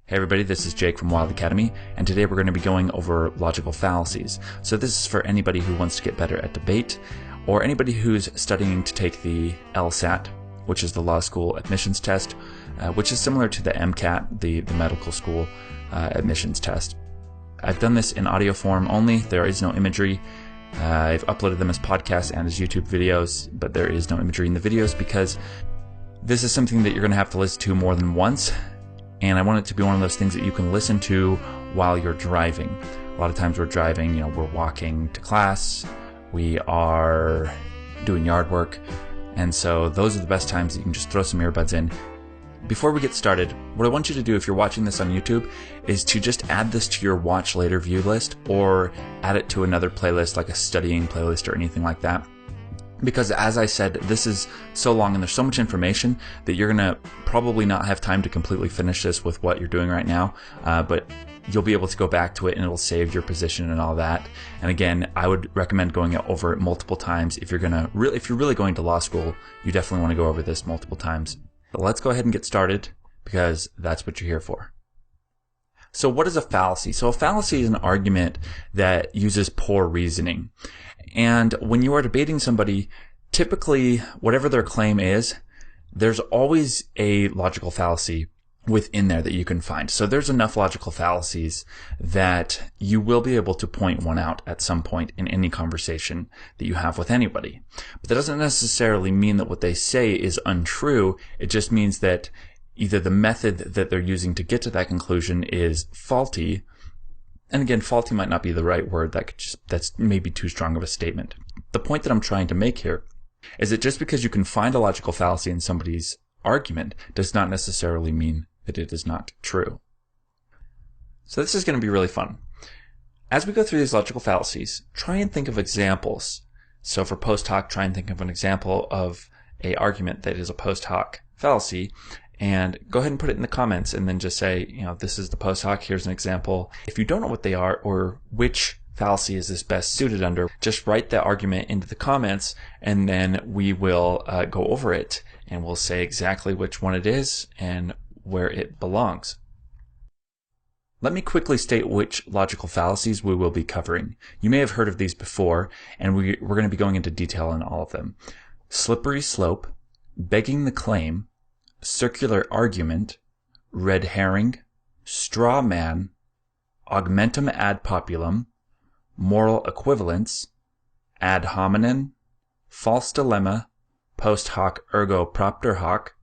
Hey everybody, this is Jake from Wild Academy, and today we're going to be going over logical fallacies. So this is for anybody who wants to get better at debate, or anybody who's studying to take the LSAT, which is the law school admissions test, which is similar to the MCAT, the medical school admissions test. I've done this in audio form only. There is no imagery. I've uploaded them as podcasts and as YouTube videos, but there is no imagery in the videos because this is something that you're going to have to listen to more than once. And I want it to be one of those things that you can listen to while you're driving. A lot of times we're driving, we're walking to class, we are doing yard work, and so those are the best times that you can just throw some earbuds in. Before we get started, what I want you to do if you're watching this on YouTube is to just add this to your watch later view list or add it to another playlist like a studying playlist or anything like that. Because as I said, this is so long and there's so much information that you're going to probably not have time to completely finish this with what you're doing right now, but you'll be able to go back to it and it'll save your position and all that. And again, I would recommend going over it multiple times. If you're really going to law school, you definitely want to go over this multiple times. But let's go ahead and get started because that's what you're here for. So what is a fallacy? So a fallacy is an argument that uses poor reasoning. And when you are debating somebody, typically whatever their claim is, there's always a logical fallacy within there that you can find. So there's enough logical fallacies that you will be able to point one out at some point in any conversation that you have with anybody. But that doesn't necessarily mean that what they say is untrue. It just means that either the method that they're using to get to that conclusion is faulty. And again, faulty might not be the right word. That's maybe too strong of a statement. The point that I'm trying to make here is that just because you can find a logical fallacy in somebody's argument does not necessarily mean that it is not true. So this is going to be really fun. As we go through these logical fallacies, try and think of examples. So for post hoc, try and think of an example of an argument that is a post hoc fallacy. And go ahead and put it in the comments and then just say, this is the post hoc, here's an example. If you don't know what they are or which fallacy is this best suited under, just write the argument into the comments and then we will go over it and we'll say exactly which one it is and where it belongs. Let me quickly state which logical fallacies we will be covering. You may have heard of these before and we're going to be going into detail on all of them. Slippery slope, begging the claim, circular argument, red herring, straw man, augmentum ad populum, moral equivalence, ad hominem, false dilemma, post hoc ergo propter hoc,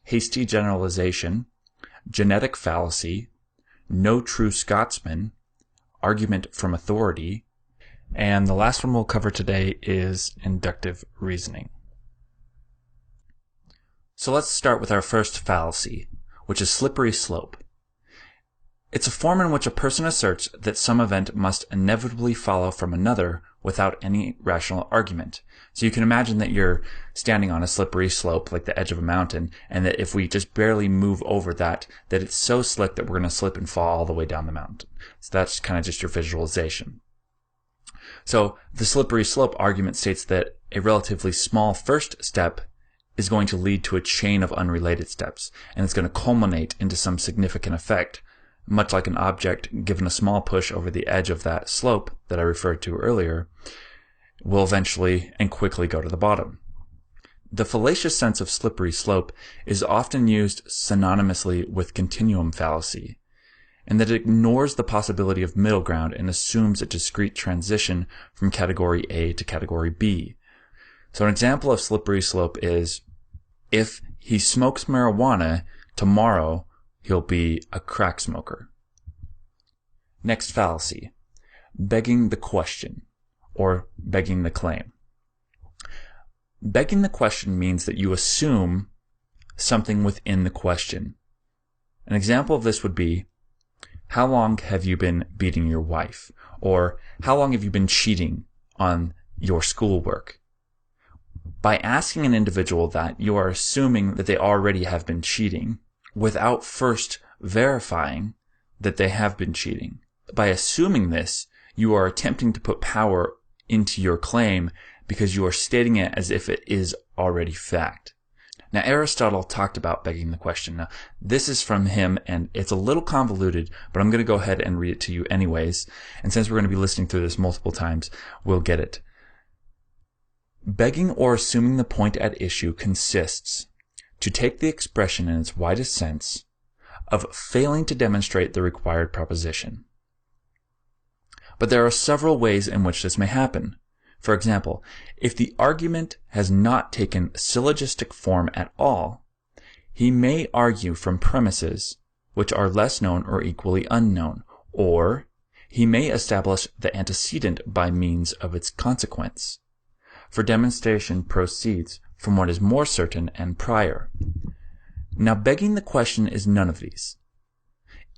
hasty generalization, genetic fallacy, no true Scotsman, argument from authority, and the last one we'll cover today is inductive reasoning. So let's start with our first fallacy, which is slippery slope. It's a form in which a person asserts that some event must inevitably follow from another without any rational argument. So you can imagine that you're standing on a slippery slope, like the edge of a mountain, and that if we just barely move over that it's so slick that we're going to slip and fall all the way down the mountain. So that's kind of just your visualization. So the slippery slope argument states that a relatively small first step is going to lead to a chain of unrelated steps, and it's going to culminate into some significant effect, much like an object given a small push over the edge of that slope that I referred to earlier, will eventually and quickly go to the bottom. The fallacious sense of slippery slope is often used synonymously with continuum fallacy, and that it ignores the possibility of middle ground and assumes a discrete transition from category A to category B. So an example of slippery slope is, if he smokes marijuana, tomorrow he'll be a crack smoker. Next fallacy, begging the question, or begging the claim. Begging the question means that you assume something within the question. An example of this would be, how long have you been beating your wife? Or how long have you been cheating on your schoolwork? By asking an individual that, you are assuming that they already have been cheating without first verifying that they have been cheating. By assuming this, you are attempting to put power into your claim because you are stating it as if it is already fact. Now, Aristotle talked about begging the question. Now, this is from him, and it's a little convoluted, but I'm going to go ahead and read it to you anyways. And since we're going to be listening through this multiple times, we'll get it. Begging or assuming the point at issue consists, to take the expression in its widest sense, of failing to demonstrate the required proposition. But there are several ways in which this may happen. For example, if the argument has not taken syllogistic form at all, he may argue from premises which are less known or equally unknown, or he may establish the antecedent by means of its consequence. For demonstration proceeds from what is more certain and prior. Now, begging the question is none of these.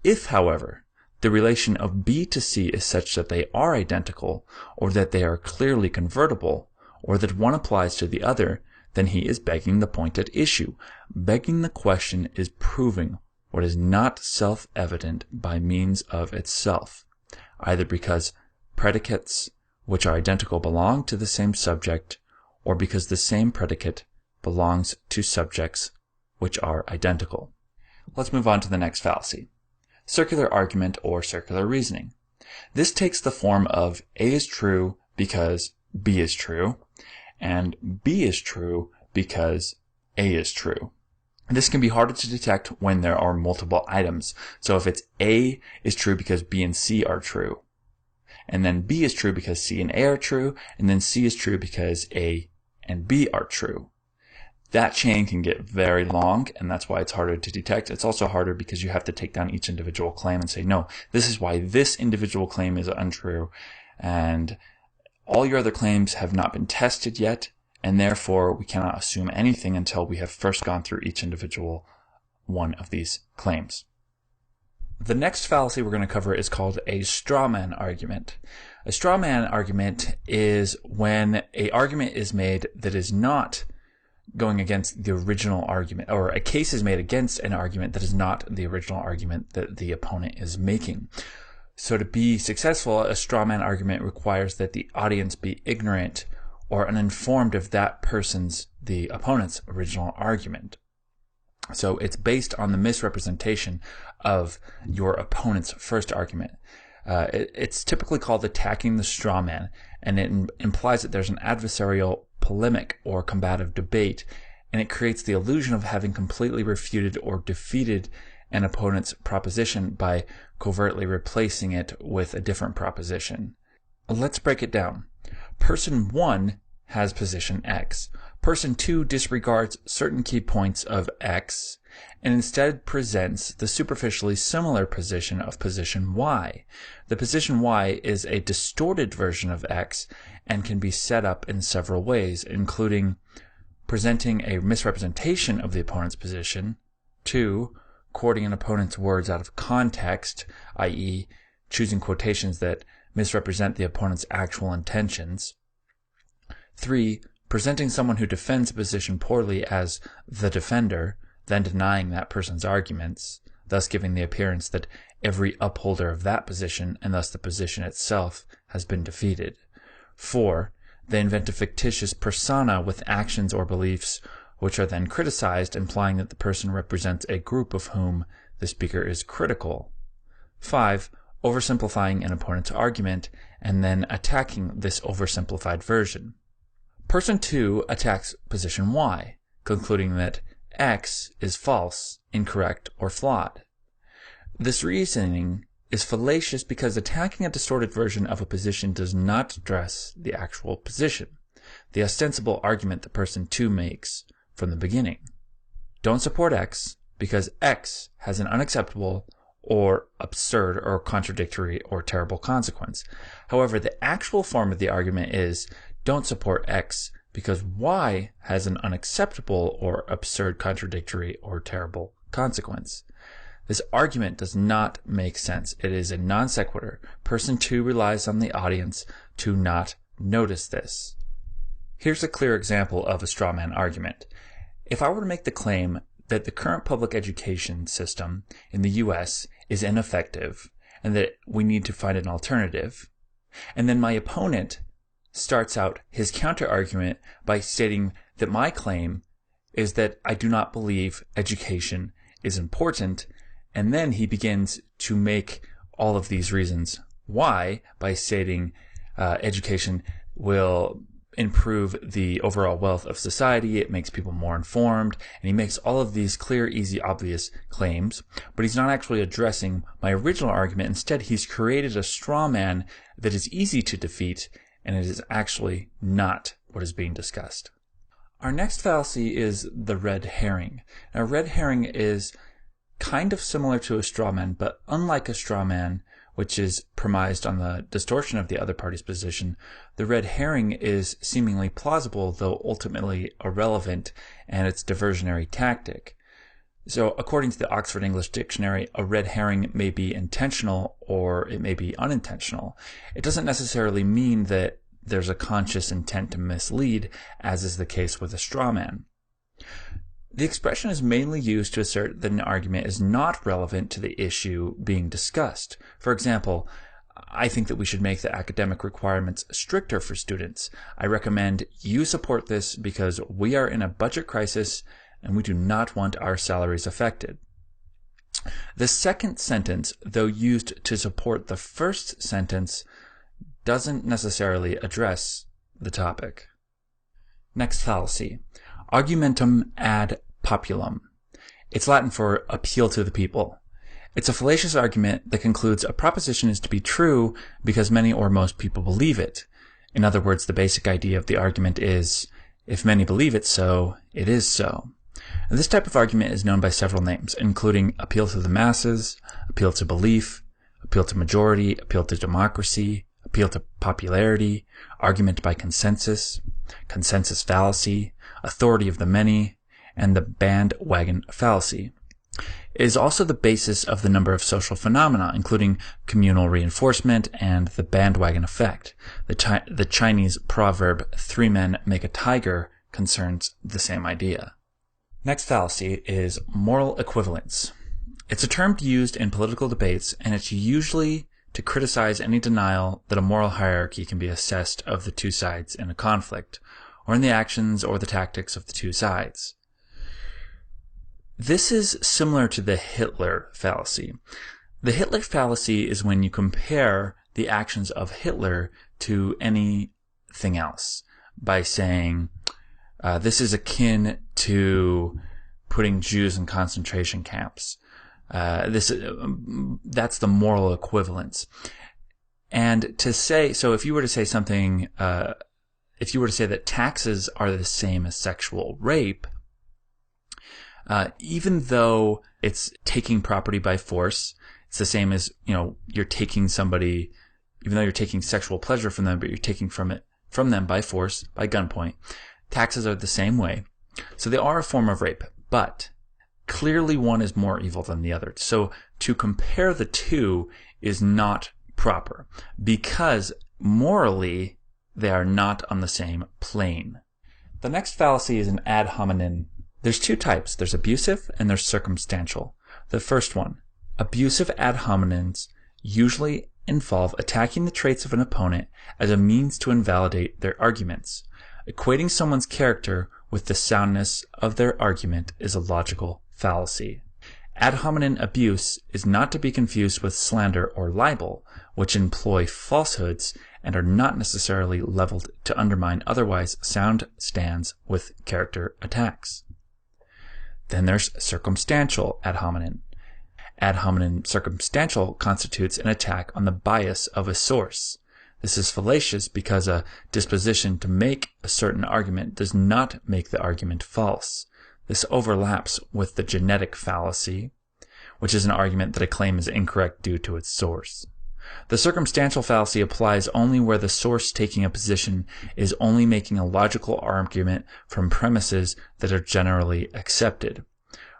If, however, the relation of B to C is such that they are identical, or that they are clearly convertible, or that one applies to the other, then he is begging the point at issue. Begging the question is proving what is not self-evident by means of itself, either because predicates which are identical belong to the same subject, or because the same predicate belongs to subjects which are identical. Let's move on to the next fallacy. Circular argument or circular reasoning. This takes the form of A is true because B is true, and B is true because A is true. This can be harder to detect when there are multiple items. So if it's A is true because B and C are true, and then B is true because C and A are true, and then C is true because A and B are true. That chain can get very long, and that's why it's harder to detect. It's also harder because you have to take down each individual claim and say, no, this is why this individual claim is untrue, and all your other claims have not been tested yet, and therefore we cannot assume anything until we have first gone through each individual one of these claims. The next fallacy we're going to cover is called a straw man argument. A straw man argument is when an argument is made that is not going against the original argument, or a case is made against an argument that is not the original argument that the opponent is making. So to be successful, a straw man argument requires that the audience be ignorant or uninformed of the opponent's original argument. So it's based on the misrepresentation of your opponent's first argument. It's typically called attacking the straw man, and it implies that there's an adversarial polemic or combative debate, and it creates the illusion of having completely refuted or defeated an opponent's proposition by covertly replacing it with a different proposition. Let's break it down. Person 1 has position X. Person 2 disregards certain key points of X and instead presents the superficially similar position of position Y. The position Y is a distorted version of X and can be set up in several ways, including presenting a misrepresentation of the opponent's position, 2, quoting an opponent's words out of context, i.e., choosing quotations that misrepresent the opponent's actual intentions, 3, presenting someone who defends a position poorly as the defender, then denying that person's arguments, thus giving the appearance that every upholder of that position, and thus the position itself, has been defeated. 4, they invent a fictitious persona with actions or beliefs which are then criticized, implying that the person represents a group of whom the speaker is critical. 5, oversimplifying an opponent's argument and then attacking this oversimplified version. Person 2 attacks position Y, concluding that X is false, incorrect, or flawed. This reasoning is fallacious because attacking a distorted version of a position does not address the actual position, the ostensible argument that person 2 makes from the beginning. Don't support X because X has an unacceptable or absurd or contradictory or terrible consequence. However, the actual form of the argument is don't support X because Y has an unacceptable or absurd, contradictory, or terrible consequence. This argument does not make sense. It is a non sequitur. Person 2 relies on the audience to not notice this. Here's a clear example of a straw man argument. If I were to make the claim that the current public education system in the U.S. is ineffective and that we need to find an alternative, and then my opponent starts out his counter-argument by stating that my claim is that I do not believe education is important. And then he begins to make all of these reasons why by stating education will improve the overall wealth of society, it makes people more informed, and he makes all of these clear, easy, obvious claims, but he's not actually addressing my original argument. Instead, he's created a straw man that is easy to defeat, and it is actually not what is being discussed. Our next fallacy is the red herring. Now, red herring is kind of similar to a straw man, but unlike a straw man, which is premised on the distortion of the other party's position, the red herring is seemingly plausible, though ultimately irrelevant, and it's a diversionary tactic. So according to the Oxford English Dictionary, a red herring may be intentional or it may be unintentional. It doesn't necessarily mean that there's a conscious intent to mislead, as is the case with a straw man. The expression is mainly used to assert that an argument is not relevant to the issue being discussed. For example, I think that we should make the academic requirements stricter for students. I recommend you support this because we are in a budget crisis and we do not want our salaries affected. The second sentence, though used to support the first sentence, doesn't necessarily address the topic. Next fallacy. Argumentum ad populum. It's Latin for appeal to the people. It's a fallacious argument that concludes a proposition is to be true because many or most people believe it. In other words, the basic idea of the argument is, if many believe it so, it is so. And this type of argument is known by several names, including appeal to the masses, appeal to belief, appeal to majority, appeal to democracy, appeal to popularity, argument by consensus, consensus fallacy, authority of the many, and the bandwagon fallacy. It is also the basis of the number of social phenomena, including communal reinforcement and the bandwagon effect. The Chinese proverb, 3 men make a tiger, concerns the same idea. Next fallacy is moral equivalence. It's a term used in political debates, and it's usually to criticize any denial that a moral hierarchy can be assessed of the two sides in a conflict, or in the actions or the tactics of the two sides. This is similar to the Hitler fallacy. The Hitler fallacy is when you compare the actions of Hitler to anything else by saying, this is akin to putting Jews in concentration camps. That's the moral equivalence. And to say, so if you were to say something, if you were to say that taxes are the same as sexual rape, even though it's taking property by force, it's the same as, you're taking somebody, even though you're taking sexual pleasure from them, but you're taking from them by force, by gunpoint. Taxes are the same way. So they are a form of rape, but clearly one is more evil than the other. So to compare the two is not proper because morally they are not on the same plane. The next fallacy is an ad hominem. There's two types. There's abusive and there's circumstantial. The first one, abusive ad hominems usually involve attacking the traits of an opponent as a means to invalidate their arguments. Equating someone's character with the soundness of their argument is a logical fallacy. Ad hominem abuse is not to be confused with slander or libel, which employ falsehoods and are not necessarily leveled to undermine otherwise sound stands with character attacks. Then there's circumstantial ad hominem. Ad hominem circumstantial constitutes an attack on the bias of a source. This is fallacious because a disposition to make a certain argument does not make the argument false. This overlaps with the genetic fallacy, which is an argument that a claim is incorrect due to its source. The circumstantial fallacy applies only where the source taking a position is only making a logical argument from premises that are generally accepted.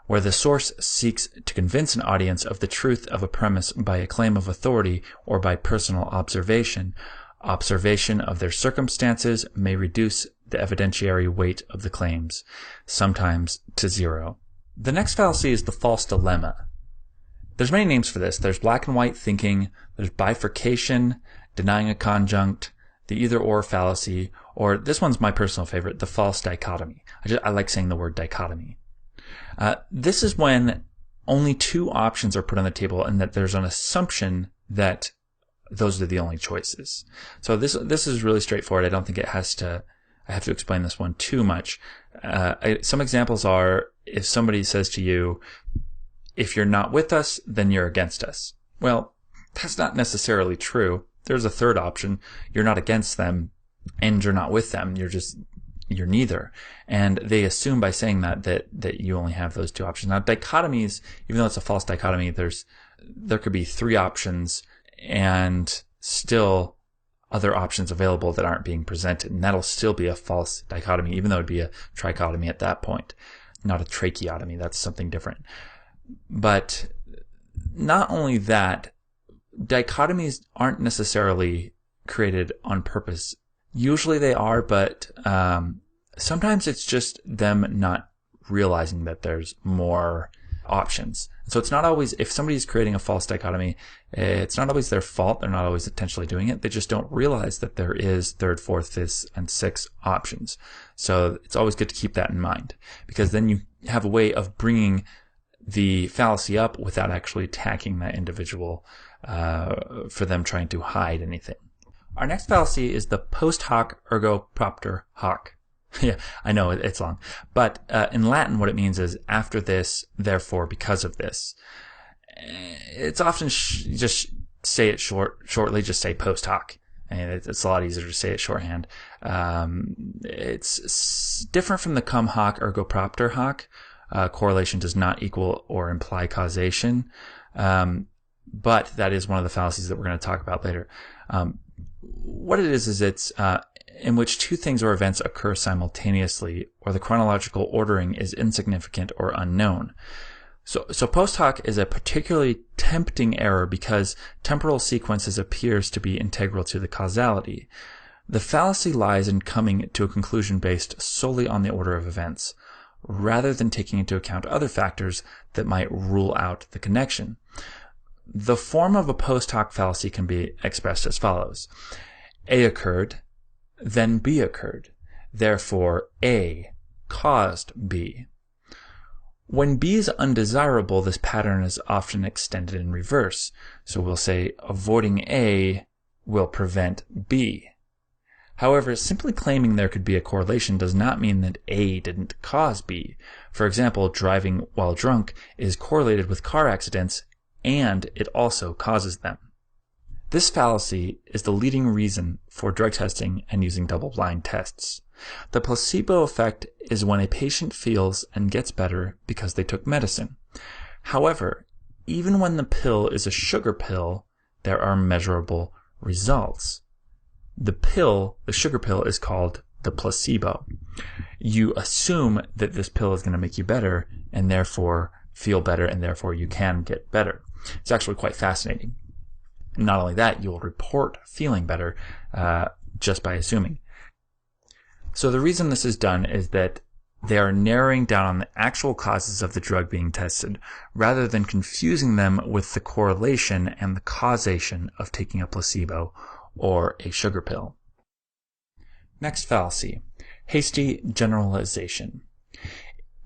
Where the source seeks to convince an audience of the truth of a premise by a claim of authority or by personal observation, observation of their circumstances may reduce the evidentiary weight of the claims, sometimes to zero. The next fallacy is the false dilemma. There's many names for this. There's black and white thinking, there's bifurcation, denying a conjunct, the either-or fallacy, or this one's my personal favorite, the false dichotomy. I like saying the word dichotomy. This is when only two options are put on the table and that there's an assumption that those are the only choices. So this is really straightforward. I don't think I have to explain this one too much. Some examples are, if somebody says to you, if you're not with us, then you're against us. Well, that's not necessarily true. There's a third option. You're not against them and you're not with them. You're neither. And they assume by saying that you only have those two options. Now, dichotomies, even though it's a false dichotomy, there could be three options and still other options available that aren't being presented. And that'll still be a false dichotomy, even though it'd be a trichotomy at that point. Not a tracheotomy. That's something different. But not only that, dichotomies aren't necessarily created on purpose. Usually they are, but sometimes it's just them not realizing that there's more options. So it's not always, if somebody's creating a false dichotomy, it's not always their fault. They're not always intentionally doing it. They just don't realize that there is third, fourth, fifth, and sixth options. So it's always good to keep that in mind, because then you have a way of bringing the fallacy up without actually attacking that individual for them trying to hide anything. Our next fallacy is the post hoc ergo propter hoc. Yeah, I know it's long. But in Latin, what it means is after this, therefore, because of this. It's often just say it shortly, just say post hoc. And it's a lot easier to say it shorthand. It's different from the cum hoc ergo propter hoc. Correlation does not equal or imply causation. But that is one of the fallacies that we're going to talk about later. What it is it's in which two things or events occur simultaneously, or the chronological ordering is insignificant or unknown. So post hoc is a particularly tempting error because temporal sequences appears to be integral to the causality. The fallacy lies in coming to a conclusion based solely on the order of events, rather than taking into account other factors that might rule out the connection. The form of a post hoc fallacy can be expressed as follows. A occurred, then B occurred. Therefore, A caused B. When B is undesirable, this pattern is often extended in reverse. So we'll say avoiding A will prevent B. However, simply claiming there could be a correlation does not mean that A didn't cause B. For example, driving while drunk is correlated with car accidents, and it also causes them. This fallacy is the leading reason for drug testing and using double-blind tests. The placebo effect is when a patient feels and gets better because they took medicine. However, even when the pill is a sugar pill, there are measurable results. The sugar pill, is called the placebo. You assume that this pill is going to make you better and therefore feel better and therefore you can get better. It's actually quite fascinating. Not only that, you'll report feeling better just by assuming. So the reason this is done is that they are narrowing down on the actual causes of the drug being tested, rather than confusing them with the correlation and the causation of taking a placebo or a sugar pill. Next fallacy, hasty generalization.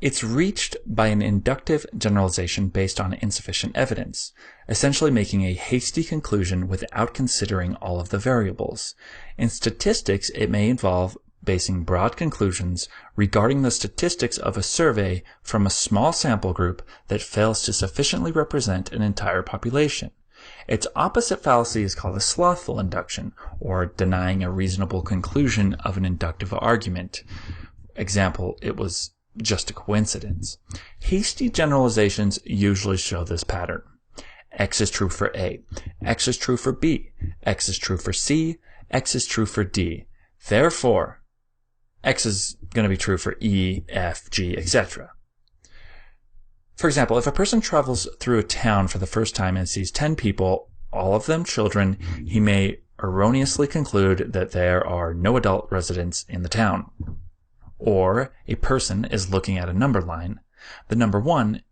It's reached by an inductive generalization based on insufficient evidence, essentially making a hasty conclusion without considering all of the variables. In statistics, it may involve basing broad conclusions regarding the statistics of a survey from a small sample group that fails to sufficiently represent an entire population. Its opposite fallacy is called a slothful induction, or denying a reasonable conclusion of an inductive argument. Example, it was just a coincidence. Hasty generalizations usually show this pattern. X is true for A. X is true for B. X is true for C. X is true for D. Therefore, X is going to be true for E, F, G, etc. For example, if a person travels through a town for the first time and sees 10 people, all of them children, he may erroneously conclude that there are no adult residents in the town. Or a person is looking at a number line. The number 1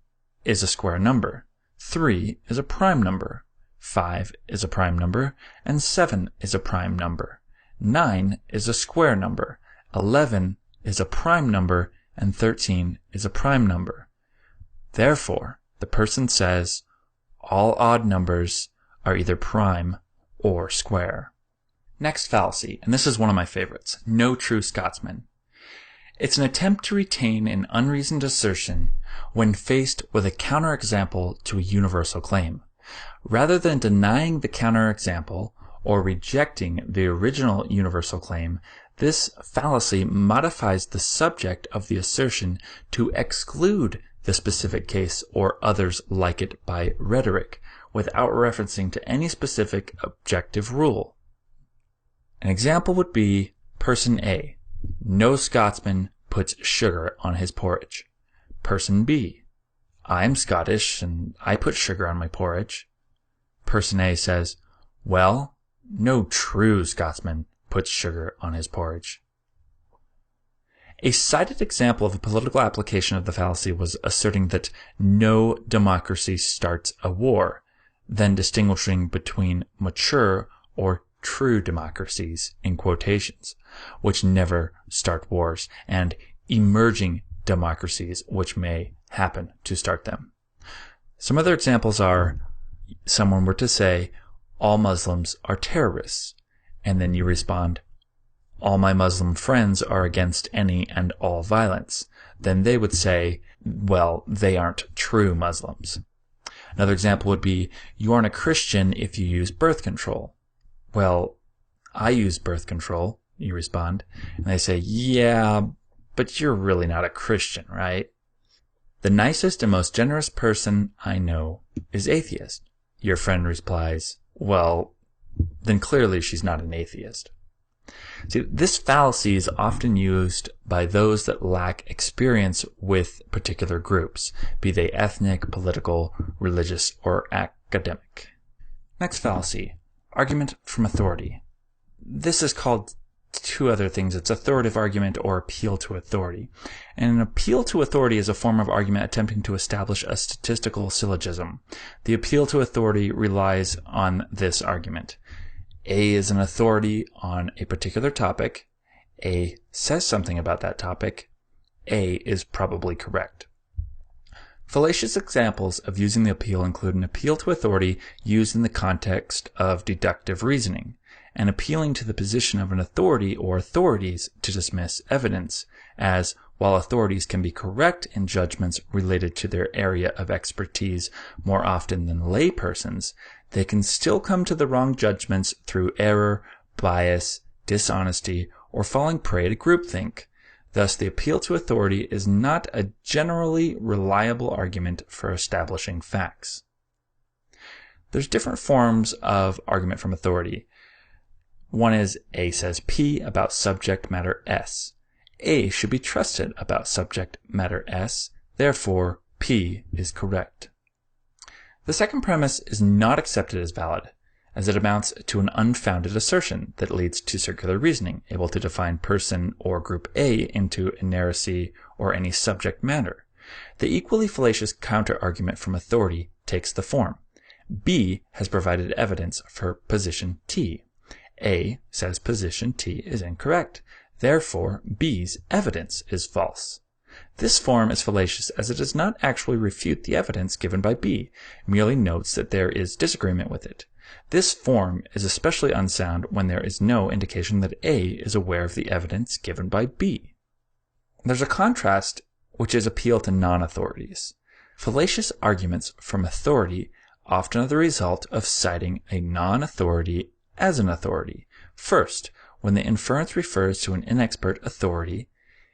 is a square number. 3 is a prime number. 5 is a prime number. And 7 is a prime number. 9 is a square number, 11 is a prime number, and 13 is a prime number. Therefore, the person says all odd numbers are either prime or square. Next fallacy, and this is one of my favorites, no true Scotsman. It's an attempt to retain an unreasoned assertion when faced with a counterexample to a universal claim. Rather than denying the counterexample or rejecting the original universal claim, this fallacy modifies the subject of the assertion to exclude the specific case or others like it by rhetoric, without referencing to any specific objective rule. An example would be Person A. No Scotsman puts sugar on his porridge. Person B. I'm Scottish and I put sugar on my porridge. Person A says, well, no true Scotsman puts sugar on his porridge. A cited example of a political application of the fallacy was asserting that no democracy starts a war, then distinguishing between mature or true democracies, in quotations, which never start wars, and emerging democracies, which may happen to start them. Some other examples are, someone were to say, all Muslims are terrorists, and then you respond, all my Muslim friends are against any and all violence. Then they would say, well, they aren't true Muslims. Another example would be, you aren't a Christian if you use birth control. Well, I use birth control, you respond. And they say, yeah, but you're really not a Christian, right? The nicest and most generous person I know is atheist. Your friend replies, well, then clearly she's not an atheist. See, this fallacy is often used by those that lack experience with particular groups, be they ethnic, political, religious, or academic. Next fallacy, argument from authority. This is called two other things. It's authoritative argument or appeal to authority. And an appeal to authority is a form of argument attempting to establish a statistical syllogism. The appeal to authority relies on this argument. A is an authority on a particular topic. A says something about that topic. A is probably correct. Fallacious examples of using the appeal include an appeal to authority used in the context of deductive reasoning, and appealing to the position of an authority or authorities to dismiss evidence, as while authorities can be correct in judgments related to their area of expertise more often than laypersons, they can still come to the wrong judgments through error, bias, dishonesty, or falling prey to groupthink. Thus, the appeal to authority is not a generally reliable argument for establishing facts. There's different forms of argument from authority. One is A says P about subject matter S. A should be trusted about subject matter S, therefore P is correct. The second premise is not accepted as valid, as it amounts to an unfounded assertion that leads to circular reasoning, able to define person or group A into inerrancy or any subject matter. The equally fallacious counter-argument from authority takes the form. B has provided evidence for position T. A says position T is incorrect. Therefore, B's evidence is false. This form is fallacious as it does not actually refute the evidence given by B, merely notes that there is disagreement with it. This form is especially unsound when there is no indication that A is aware of the evidence given by B. There's a contrast, which is appeal to non-authorities. Fallacious arguments from authority often are the result of citing a non-authority as an authority. First, when the inference refers to an inexpert authority,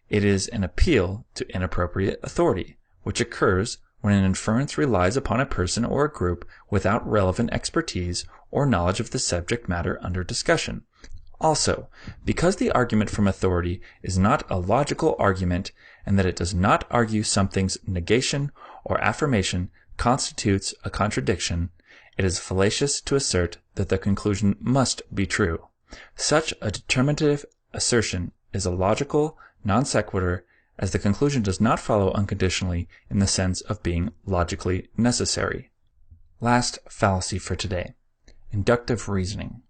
it is an appeal to inappropriate authority, which occurs when an inference relies upon a person or a group without relevant expertise or knowledge of the subject matter under discussion. Also, because the argument from authority is not a logical argument and that it does not argue something's negation or affirmation constitutes a contradiction, it is fallacious to assert that the conclusion must be true. Such a determinative assertion is illogical, non sequitur, as the conclusion does not follow unconditionally in the sense of being logically necessary. Last fallacy for today. Inductive reasoning.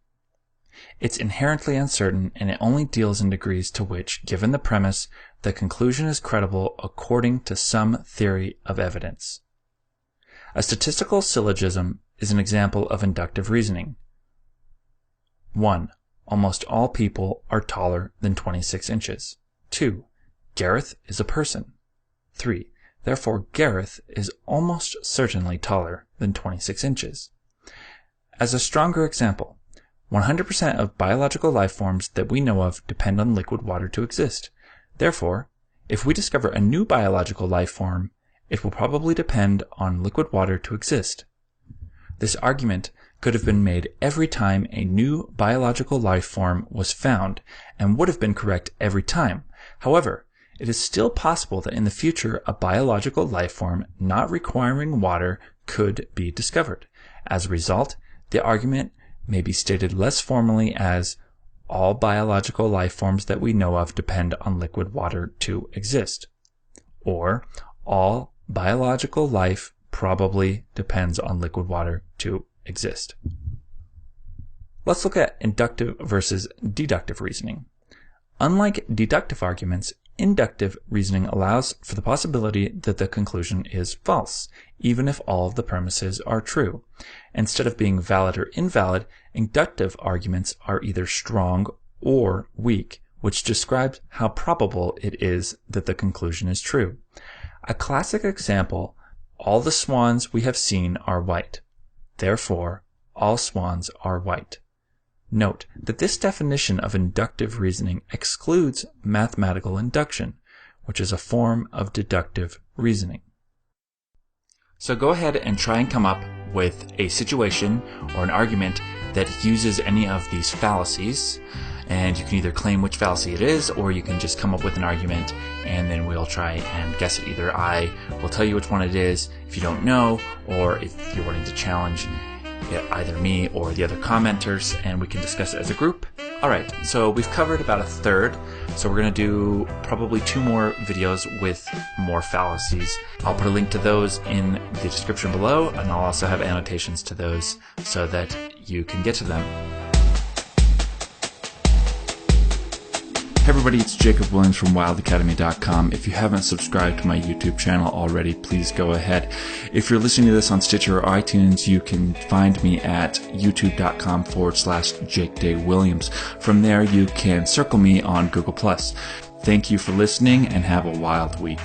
It's inherently uncertain, and it only deals in degrees to which, given the premise, the conclusion is credible according to some theory of evidence. A statistical syllogism is an example of inductive reasoning. 1. Almost all people are taller than 26 inches. 2. Gareth is a person. 3. Therefore, Gareth is almost certainly taller than 26 inches. As a stronger example, 100% of biological life forms that we know of depend on liquid water to exist. Therefore, if we discover a new biological life form, it will probably depend on liquid water to exist. This argument could have been made every time a new biological life form was found and would have been correct every time. However, it is still possible that in the future a biological life form not requiring water could be discovered. As a result, the argument may be stated less formally as all biological life forms that we know of depend on liquid water to exist, or all biological life probably depends on liquid water to exist. Let's look at inductive versus deductive reasoning. Unlike deductive arguments, inductive reasoning allows for the possibility that the conclusion is false, even if all of the premises are true. Instead of being valid or invalid, inductive arguments are either strong or weak, which describes how probable it is that the conclusion is true. A classic example: all the swans we have seen are white. Therefore, all swans are white. Note that this definition of inductive reasoning excludes mathematical induction, which is a form of deductive reasoning. So go ahead and try and come up with a situation or an argument that uses any of these fallacies, and you can either claim which fallacy it is, or you can just come up with an argument and then we'll try and guess it. Either I will tell you which one it is if you don't know, or if you're wanting to challenge either me or the other commenters, and we can discuss it as a group. Alright, so we've covered about a third, so we're going to do probably 2 more videos with more fallacies. I'll put a link to those in the description below, and I'll also have annotations to those so that you can get to them. Hey everybody, it's Jacob Williams from wildacademy.com. If you haven't subscribed to my YouTube channel already, please go ahead. If you're listening to this on Stitcher or iTunes, you can find me at youtube.com/JakeDayWilliams. From there, you can circle me on Google+. Thank you for listening and have a wild week.